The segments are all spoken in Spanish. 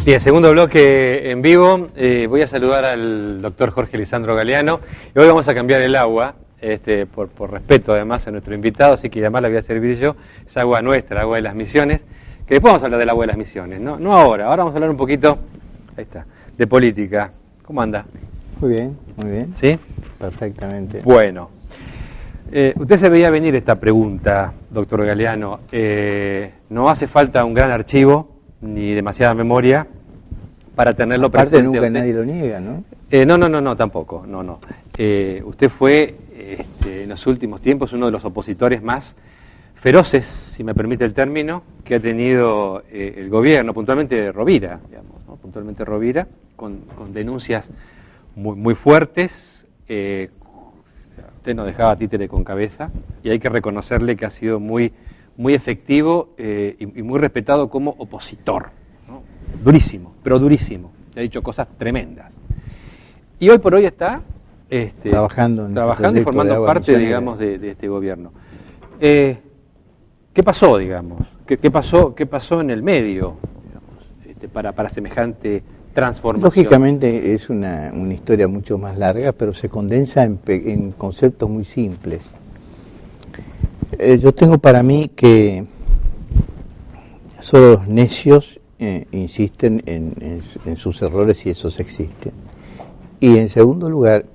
Bien, segundo bloque en vivo. Voy a saludar al doctor Jorge Lisandro Galeano. Y hoy vamos a cambiar el agua, por respeto además a nuestro invitado, así que además la voy a servir yo. Es agua nuestra, agua de las Misiones, que después vamos a hablar del agua de las Misiones, no ahora. Ahora vamos a hablar un poquito, ahí está, de política. ¿Cómo anda? Muy bien, muy bien. ¿Sí? Perfectamente. Bueno, usted se veía venir esta pregunta, doctor Galeano. No hace falta un gran archivo ni demasiada memoria para tenerlo Aparte presente. nunca nadie lo niega, ¿no? No, tampoco, no. Usted fue, en los últimos tiempos, uno de los opositores más feroces, si me permite el término, que ha tenido el gobierno, puntualmente Rovira, digamos, ¿no? Puntualmente Rovira, con denuncias muy fuertes. Usted no dejaba títere con cabeza, y hay que reconocerle que ha sido muy efectivo y muy respetado como opositor, ¿no? Durísimo, pero durísimo. Ha dicho cosas tremendas. Y hoy por hoy está trabajando y formando parte, digamos, de este gobierno. ¿Qué pasó, digamos? ¿Qué pasó en el medio, digamos, para semejante transformación? Lógicamente es una historia mucho más larga, pero se condensa en conceptos muy simples. Yo tengo para mí que solo los necios insisten en sus errores, y esos existen. Y en segundo lugar,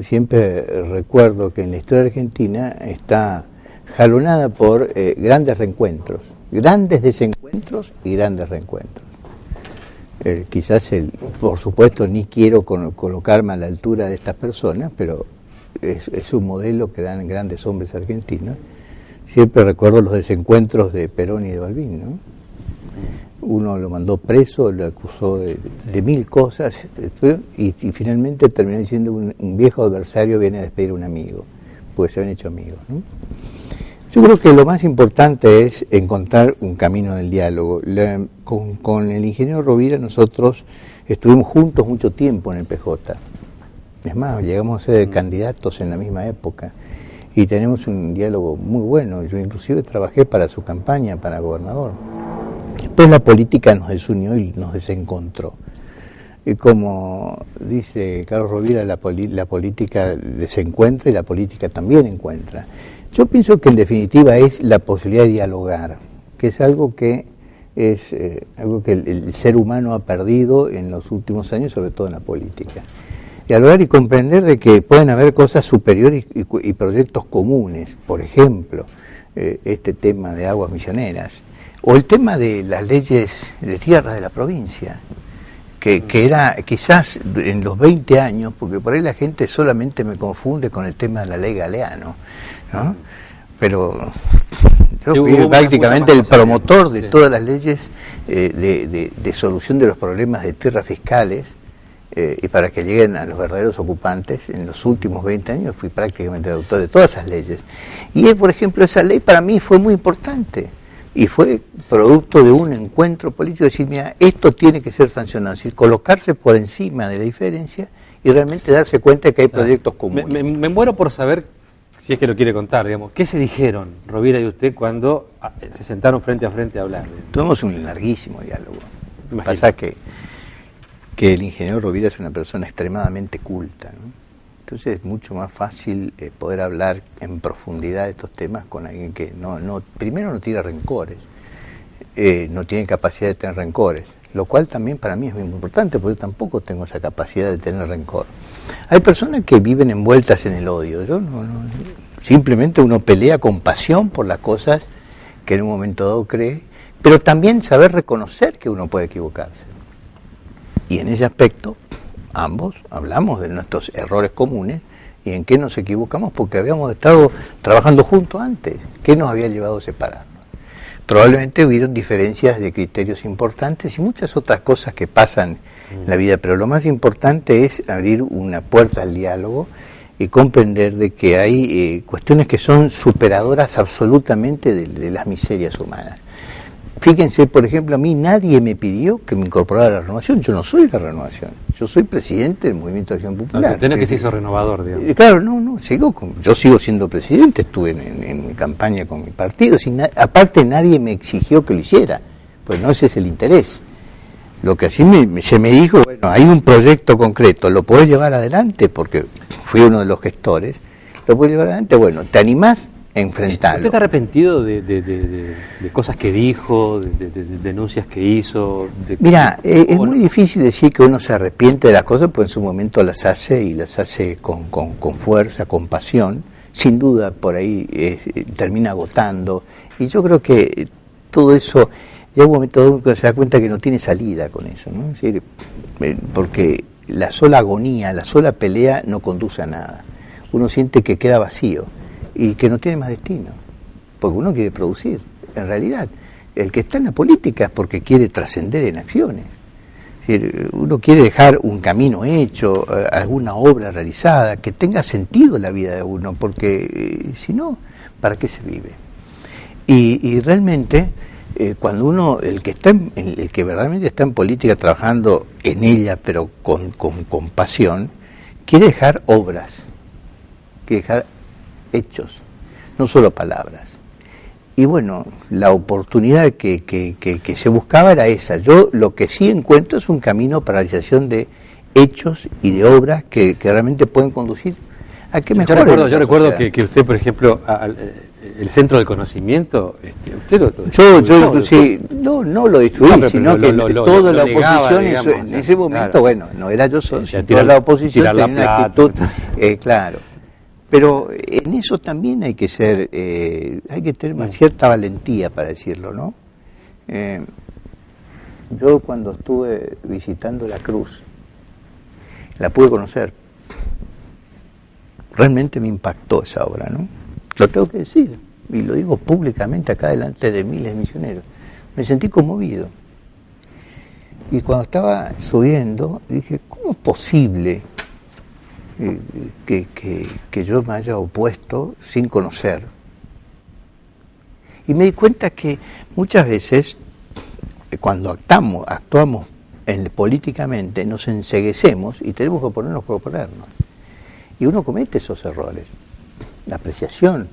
siempre recuerdo que en la historia argentina está jalonada por grandes reencuentros, grandes desencuentros y grandes reencuentros. Por supuesto, ni quiero colocarme a la altura de estas personas, pero es un modelo que dan grandes hombres argentinos. Siempre recuerdo los desencuentros de Perón y de Balbín, ¿no? Uno lo mandó preso, lo acusó de mil cosas, y finalmente terminó diciendo un viejo adversario viene a despedir a un amigo, porque se habían hecho amigos, ¿no? Yo creo que lo más importante es encontrar un camino del diálogo. Con el ingeniero Rovira nosotros estuvimos juntos mucho tiempo en el PJ. Es más, llegamos a ser candidatos en la misma época y tenemos un diálogo muy bueno. Yo inclusive trabajé para su campaña, para gobernador. Después la política nos desunió y nos desencontró. Y como dice Carlos Rovira, la política desencuentra y la política también encuentra. Yo pienso que en definitiva es la posibilidad de dialogar, que es algo que el ser humano ha perdido en los últimos años, sobre todo en la política. Dialogar y comprender de que pueden haber cosas superiores y proyectos comunes. Por ejemplo, este tema de aguas misioneras, o el tema de las leyes de tierras de la provincia, que era quizás en los 20 años, porque por ahí la gente solamente me confunde con el tema de la ley Galeano, ¿no? Pero yo fui prácticamente el promotor de todas las leyes de solución de los problemas de tierras fiscales, y para que lleguen a los verdaderos ocupantes. En los últimos 20 años fui prácticamente el autor de todas esas leyes. Y por ejemplo, esa ley para mí fue muy importante, y fue producto de un encuentro político, decir, mira, esto tiene que ser sancionado, es decir, colocarse por encima de la diferencia y realmente darse cuenta de que hay proyectos comunes. Me muero por saber, si es que lo quiere contar, digamos, ¿qué se dijeron Rovira y usted cuando se sentaron frente a frente a hablar? Tuvimos un larguísimo diálogo. Lo que pasa que el ingeniero Rovira es una persona extremadamente culta, ¿no? Entonces es mucho más fácil poder hablar en profundidad de estos temas con alguien que primero no tiene rencores, no tiene capacidad de tener rencores, lo cual también para mí es muy importante, porque yo tampoco tengo esa capacidad de tener rencor. Hay personas que viven envueltas en el odio. Yo no, simplemente uno pelea con pasión por las cosas que en un momento dado cree, pero también saber reconocer que uno puede equivocarse. Y en ese aspecto ambos hablamos de nuestros errores comunes y en qué nos equivocamos, porque habíamos estado trabajando juntos antes. ¿Qué nos había llevado a separarnos? Probablemente hubieron diferencias de criterios importantes y muchas otras cosas que pasan en la vida, pero lo más importante es abrir una puerta al diálogo y comprender de que hay cuestiones que son superadoras absolutamente de las miserias humanas. Fíjense, por ejemplo, a mí nadie me pidió que me incorporara a la Renovación. Yo no soy la Renovación. Yo soy presidente del Movimiento de Acción Popular. Tenés que se hizo renovador, digamos. Claro, yo sigo siendo presidente, estuve en campaña con mi partido. Aparte nadie me exigió que lo hiciera, pues no ese es el interés. Lo que así se me dijo, bueno, hay un proyecto concreto, ¿lo podés llevar adelante? Porque fui uno de los gestores, ¿lo podés llevar adelante? Bueno, ¿te animás a enfrentarlo? ¿Usted está arrepentido de cosas que dijo, de denuncias que hizo? Mira, es muy difícil decir que uno se arrepiente de las cosas, porque en su momento las hace y las hace con fuerza, con pasión. Sin duda por ahí termina agotando. Y yo creo que todo eso, llega un momento que se da cuenta que no tiene salida con eso, ¿no? Es decir, porque la sola agonía, la sola pelea no conduce a nada. Uno siente que queda vacío y que no tiene más destino, porque uno quiere producir. En realidad, el que está en la política es porque quiere trascender en acciones. Es decir, uno quiere dejar un camino hecho, alguna obra realizada, que tenga sentido la vida de uno, porque si no, ¿para qué se vive? Y realmente, cuando uno, el que verdaderamente está en política trabajando en ella, pero con pasión, quiere dejar obras, quiere dejar hechos, no solo palabras. Y bueno, la oportunidad que se buscaba era esa. Yo lo que sí encuentro es un camino para la realización de hechos y de obras que realmente pueden conducir a que mejore. Yo recuerdo que usted, por ejemplo, el centro del conocimiento, usted no lo destruí, sino que toda la oposición en ese momento, claro, bueno, no era yo solo, tirar la oposición, tenía una actitud, claro. Pero en eso también hay que ser, hay que tener una cierta valentía para decirlo, ¿no? Yo cuando estuve visitando la Cruz, la pude conocer, realmente me impactó esa obra, ¿no? Lo tengo que decir, y lo digo públicamente acá delante de miles de misioneros. Me sentí conmovido. Y cuando estaba subiendo, dije, ¿cómo es posible que yo me haya opuesto sin conocer? Y me di cuenta que muchas veces, cuando actuamos políticamente, nos enceguecemos y tenemos que oponernos por oponernos. Y uno comete esos errores. La apreciación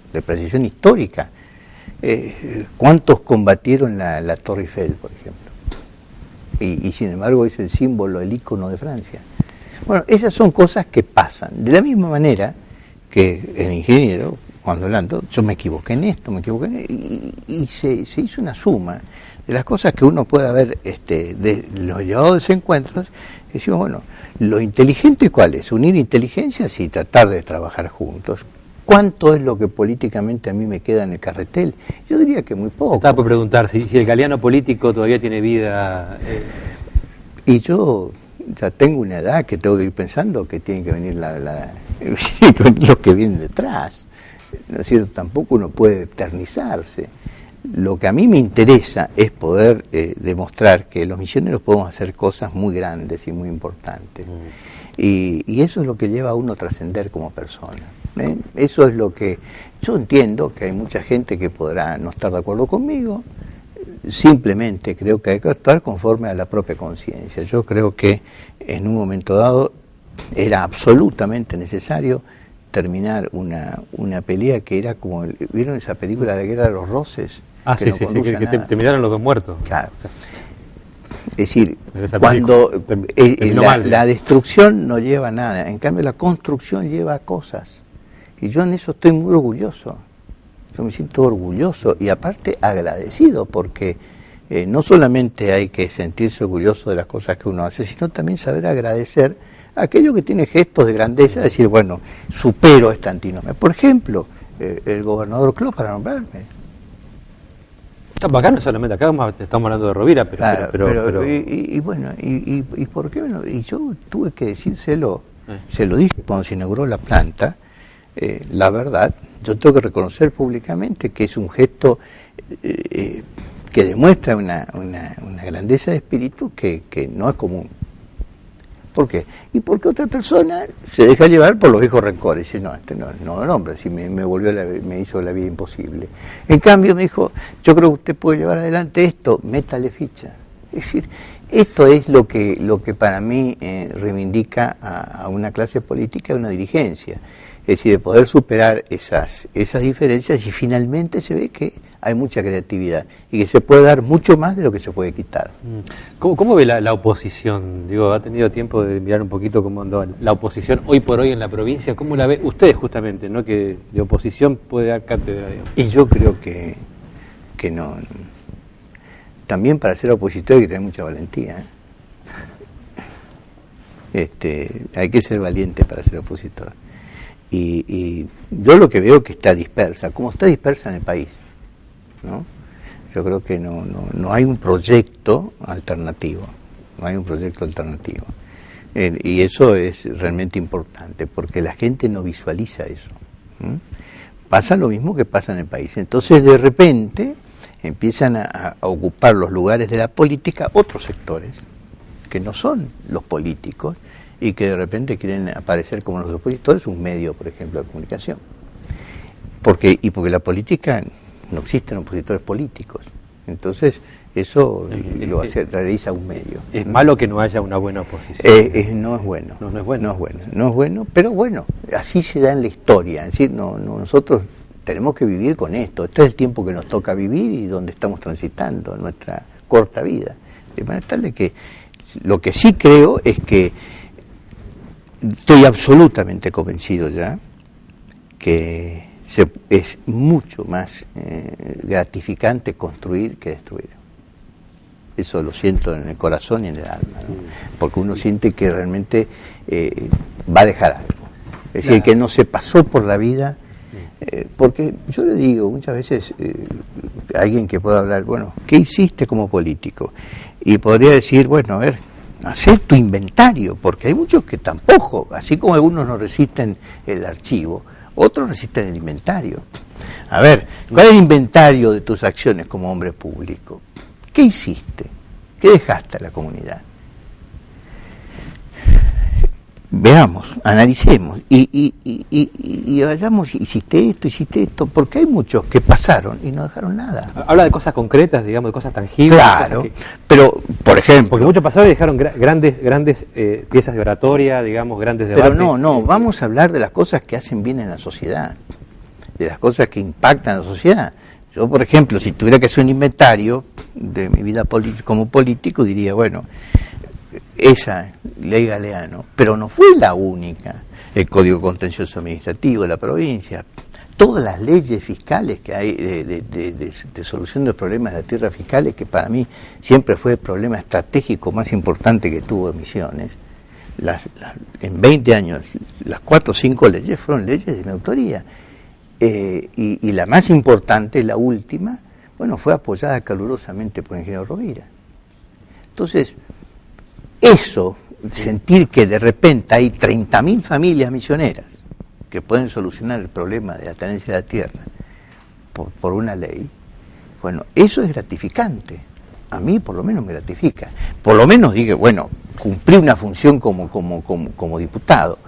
histórica. ¿Cuántos combatieron la Torre Eiffel, por ejemplo? Y sin embargo es el símbolo, el ícono de Francia. Bueno, esas son cosas que pasan. De la misma manera que el ingeniero, cuando hablando, yo me equivoqué en esto, y se hizo una suma de las cosas que uno puede haber, de los llevados de ese encuentro, y decimos, bueno, lo inteligente ¿cuál es? Unir inteligencias y tratar de trabajar juntos. ¿Cuánto es lo que políticamente a mí me queda en el carretel? Yo diría que muy poco. Estaba por preguntar si el Galeano político todavía tiene vida. Y yo ya tengo una edad que tengo que ir pensando que tienen que venir los que vienen detrás. ¿No es cierto? Tampoco uno puede eternizarse. Lo que a mí me interesa es poder demostrar que los misioneros podemos hacer cosas muy grandes y muy importantes. Y eso es lo que lleva a uno a trascender como persona. Eso es lo que yo entiendo, que hay mucha gente que podrá no estar de acuerdo conmigo. Simplemente creo que hay que actuar conforme a la propia conciencia. Yo creo que en un momento dado era absolutamente necesario terminar una pelea que era como, ¿vieron esa película de la Guerra de los Roses? Que terminaron los dos muertos. Claro. Es decir, cuando la destrucción no lleva a nada, en cambio la construcción lleva a cosas. Y yo en eso estoy muy orgulloso. Yo me siento orgulloso y aparte agradecido, porque no solamente hay que sentirse orgulloso de las cosas que uno hace, sino también saber agradecer a aquello que tiene gestos de grandeza, decir, bueno, supero esta antinomia. Por ejemplo, el gobernador Clos, para nombrarme. Acá no solamente, acá estamos hablando de Rovira, pero... Y bueno, y ¿por qué no? Y yo tuve que decírselo, se lo dije cuando se inauguró la planta, la verdad, yo tengo que reconocer públicamente que es un gesto que demuestra una grandeza de espíritu que no es común. ¿Por qué? Y porque otra persona se deja llevar por los viejos rencores. Dice, no, no lo nombra, si me hizo la vida imposible. En cambio me dijo, yo creo que usted puede llevar adelante esto, métale ficha. Es decir, esto es lo que para mí reivindica a una clase política, a una dirigencia. Es decir, de poder superar esas diferencias, y finalmente se ve que hay mucha creatividad y que se puede dar mucho más de lo que se puede quitar. ¿Cómo ve la oposición? Digo, ha tenido tiempo de mirar un poquito cómo andó la oposición hoy por hoy en la provincia. ¿Cómo la ve ustedes justamente, no, que de oposición puede dar cátedra, digamos? Y yo creo que no. También para ser opositor hay que tener mucha valentía. Hay que ser valiente para ser opositor. Y yo lo que veo es que está dispersa, como está dispersa en el país, ¿no? Yo creo que no hay un proyecto alternativo, y eso es realmente importante, porque la gente no visualiza eso. Pasa lo mismo que pasa en el país. Entonces, de repente, empiezan a ocupar los lugares de la política otros sectores, que no son los políticos, y que de repente quieren aparecer como los opositores, un medio, por ejemplo, de comunicación. Porque la política, no existen opositores políticos. Entonces, eso realiza un medio. ¿Es malo que no haya una buena oposición? No es bueno. No es bueno. No es bueno, pero bueno, así se da en la historia. Es decir, nosotros tenemos que vivir con esto. Este es el tiempo que nos toca vivir y donde estamos transitando en nuestra corta vida. De manera tal de que lo que sí creo es que estoy absolutamente convencido ya que es mucho más gratificante construir que destruir. Eso lo siento en el corazón y en el alma, ¿no? Porque uno siente que realmente va a dejar algo. Es decir, que no se pasó por la vida. Porque yo le digo muchas veces a alguien que pueda hablar, bueno, ¿qué hiciste como político? Y podría decir, bueno, a ver, hacer tu inventario, porque hay muchos que tampoco, así como algunos no resisten el archivo, otros resisten el inventario. A ver, ¿cuál es el inventario de tus acciones como hombre público? ¿Qué hiciste? ¿Qué dejaste a la comunidad? Veamos, analicemos y vayamos, hiciste esto, porque hay muchos que pasaron y no dejaron nada. Habla de cosas concretas, digamos, de cosas tangibles. Claro, pero, por ejemplo... Porque muchos pasaron y dejaron grandes piezas de oratoria, digamos, grandes debates. Pero no, vamos a hablar de las cosas que hacen bien en la sociedad, de las cosas que impactan a la sociedad. Yo, por ejemplo, si tuviera que hacer un inventario de mi vida como político, diría, bueno, esa ley Galeano, pero no fue la única. El Código Contencioso Administrativo de la provincia, todas las leyes fiscales que hay de solución de problemas de la tierra fiscales, que para mí siempre fue el problema estratégico más importante que tuvo Misiones. En 20 años, las 4 o 5 leyes fueron leyes de mi autoría. Y la más importante, la última, bueno, fue apoyada calurosamente por el ingeniero Rovira. Entonces, eso, sentir que de repente hay 30.000 familias misioneras que pueden solucionar el problema de la tenencia de la tierra por una ley, bueno, eso es gratificante. A mí por lo menos me gratifica. Por lo menos digo, bueno, cumplí una función como diputado.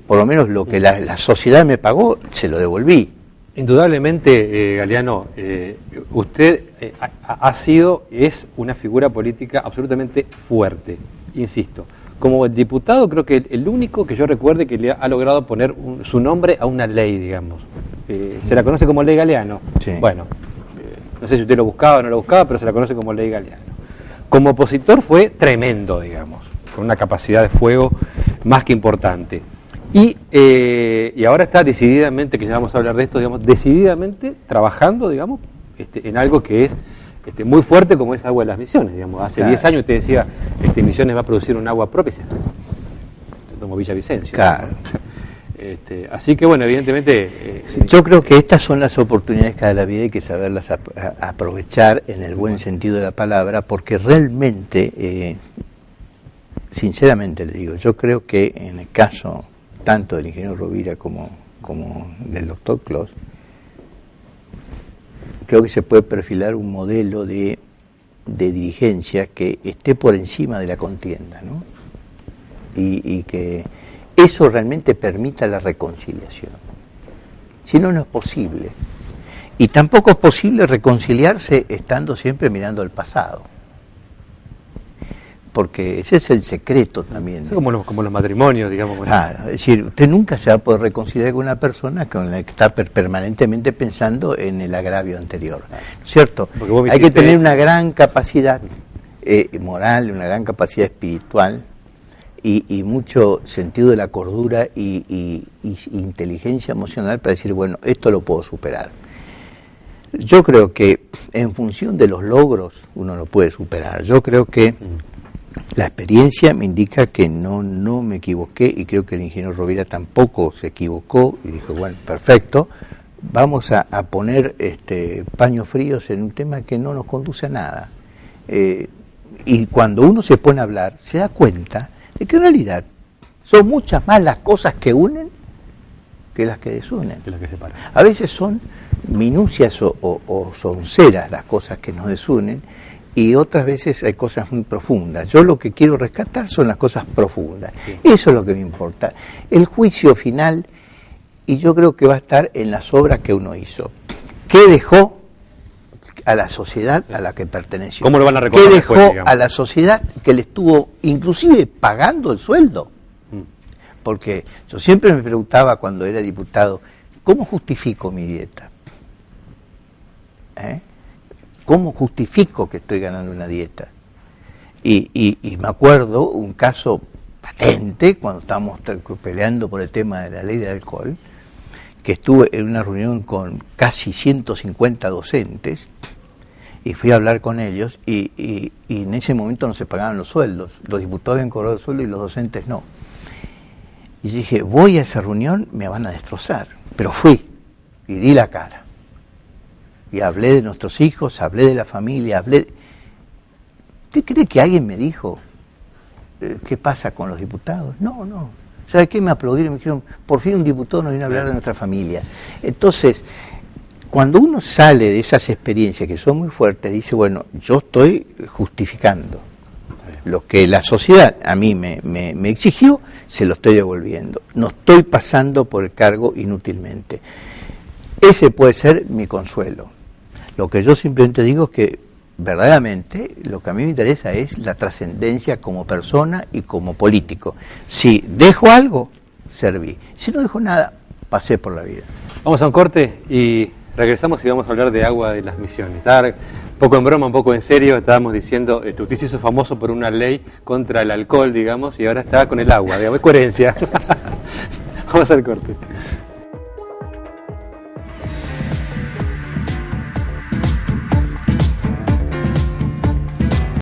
Por lo menos lo que la sociedad me pagó, se lo devolví. Indudablemente, Galeano, usted es una figura política absolutamente fuerte, insisto. Como diputado, creo que el único que yo recuerde que le ha logrado poner su nombre a una ley, digamos. Se la conoce como Ley Galeano. Sí. Bueno, no sé si usted lo buscaba o no lo buscaba, pero se la conoce como Ley Galeano. Como opositor fue tremendo, digamos, con una capacidad de fuego más que importante. Y ahora está decididamente, que ya vamos a hablar de esto, digamos, decididamente trabajando, digamos, en algo que es muy fuerte, como es Agua de las Misiones, digamos. Hace 10 años usted decía, Misiones va a producir un agua propia, como Villavicencio. Claro. Así que, bueno, evidentemente... yo creo que estas son las oportunidades que da la vida y hay que saberlas aprovechar en el buen sentido de la palabra, porque realmente, sinceramente le digo, yo creo que en el caso tanto del ingeniero Rovira como del doctor Clos, creo que se puede perfilar un modelo de dirigencia que esté por encima de la contienda, ¿no? Y que eso realmente permita la reconciliación. Si no, no es posible. Y tampoco es posible reconciliarse estando siempre mirando el pasado. porque ese es el secreto también. Es como los matrimonios, digamos. Claro, es decir, usted nunca se va a poder reconciliar con una persona con la que está permanentemente pensando en el agravio anterior, ¿cierto? Hay que tener una gran capacidad moral, una gran capacidad espiritual y mucho sentido de la cordura y inteligencia emocional para decir, bueno, esto lo puedo superar. Yo creo que en función de los logros uno lo puede superar. Yo creo que la experiencia me indica que no me equivoqué y creo que el ingeniero Rovira tampoco se equivocó y dijo, bueno, perfecto, vamos a poner paños fríos en un tema que no nos conduce a nada. Y cuando uno se pone a hablar, se da cuenta de que en realidad son muchas más las cosas que unen que las que desunen. Que las que separan. A veces son minucias o sonceras las cosas que nos desunen y otras veces hay cosas muy profundas. Yo lo que quiero rescatar son las cosas profundas. Sí. Eso es lo que me importa. El juicio final, y yo creo que va a estar en las obras que uno hizo. ¿Qué dejó a la sociedad a la que perteneció? ¿Cómo lo van a recordar? ¿Qué dejó después, a la sociedad que le estuvo inclusive pagando el sueldo? Porque yo siempre me preguntaba cuando era diputado, ¿cómo justifico mi dieta? ¿Cómo justifico que estoy ganando una dieta? Y me acuerdo un caso patente, cuando estábamos peleando por el tema de la ley del alcohol, que estuve en una reunión con casi 150 docentes, y fui a hablar con ellos, y en ese momento no se pagaban los sueldos. Los diputados habían cobrado el sueldo y los docentes no. Y yo dije, voy a esa reunión, me van a destrozar. Pero fui, y di la cara. Y hablé de nuestros hijos, hablé de la familia, ¿Usted cree que alguien me dijo qué pasa con los diputados? No. ¿Sabe qué? Me aplaudieron, me dijeron, por fin un diputado nos viene a hablar de nuestra familia. Entonces, cuando uno sale de esas experiencias que son muy fuertes, dice, bueno, yo estoy justificando lo que la sociedad a mí me exigió, se lo estoy devolviendo. No estoy pasando por el cargo inútilmente. Ese puede ser mi consuelo. Lo que yo simplemente digo es que verdaderamente lo que a mí me interesa es la trascendencia como persona y como político. Si dejo algo, serví. Si no dejo nada, pasé por la vida. Vamos a un corte y regresamos y vamos a hablar de agua de las Misiones. Está un poco en broma, un poco en serio. Estábamos diciendo, usted se hizo famoso por una ley contra el alcohol, digamos, y ahora está con el agua. Digamos, es coherencia. Vamos al corte.